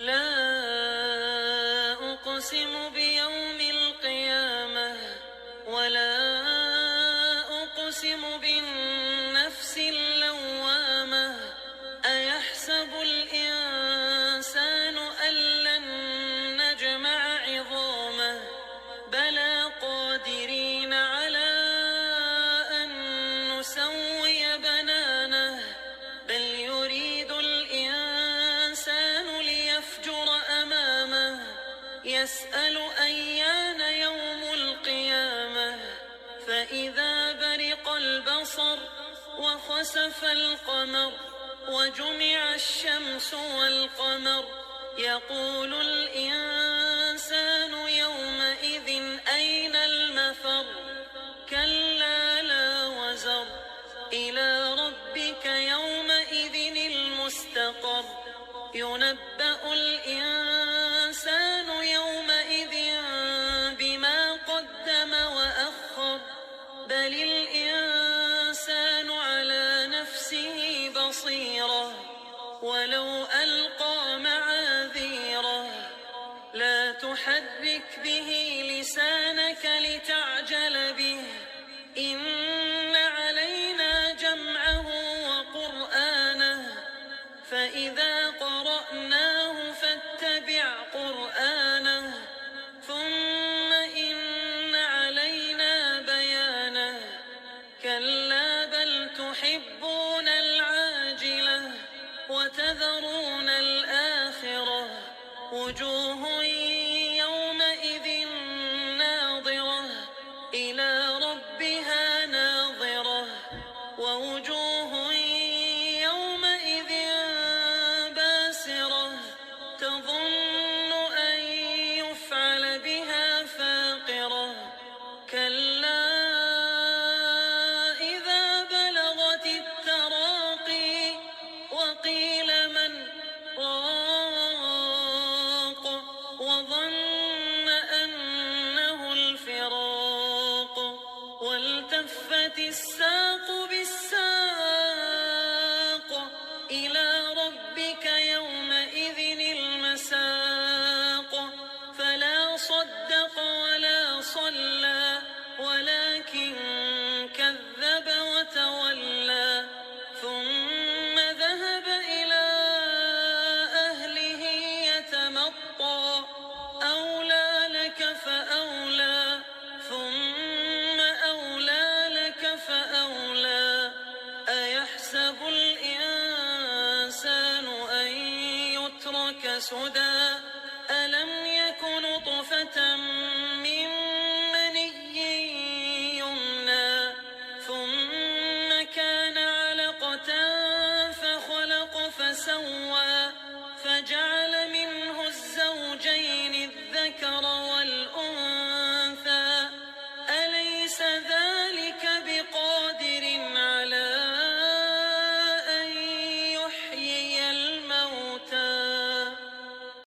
لا أقسم بيوم القيامة ولا أقسم بالنفس اللوامة أيحسب الإنسان أن لن نجمع عظامه بلى قادرين على أن نسوي بنانه بل يريد الإنسان ليفجر أمامه يسأل أيان يوم القيامة فإذا برق البصر وخسف القمر وجمع الشمس والقمر يقول الإنسان يومئذ أين المفر كلا لا وزر إلى ربك يومئذ المستقر ينبأ الإنسان يومئذ بما قدم وأخر بل الإنسان على نفسه بصيرة ولو ألقى معاذيره لا تحرك به لسانك لتعجل به إن علينا جمعه وقرآنه فإذا قرأناه فاتبع قرآنه ثم إن علينا بيانه كلا بل تحبون العاجلة وتذرون الآخرة وجوه يومئذ ناظرة إلى ربها ناظرة ووجوه يومئذ باسرة تظن أن يفعل بها فاقرة كلا إذا بلغت التراقي وقيل من راق وظن أنه الفراق والتفت الساق بالساق إلى ربك يومئذ المساق فلا صدق ولا صلى ولكن كذب وتولى ثم ذهب إلى أهله يتمطى أولى لك فأولى ثم أولى لك فأولى أيحسب الإنسان أن يترك سدى ألم يك نطفة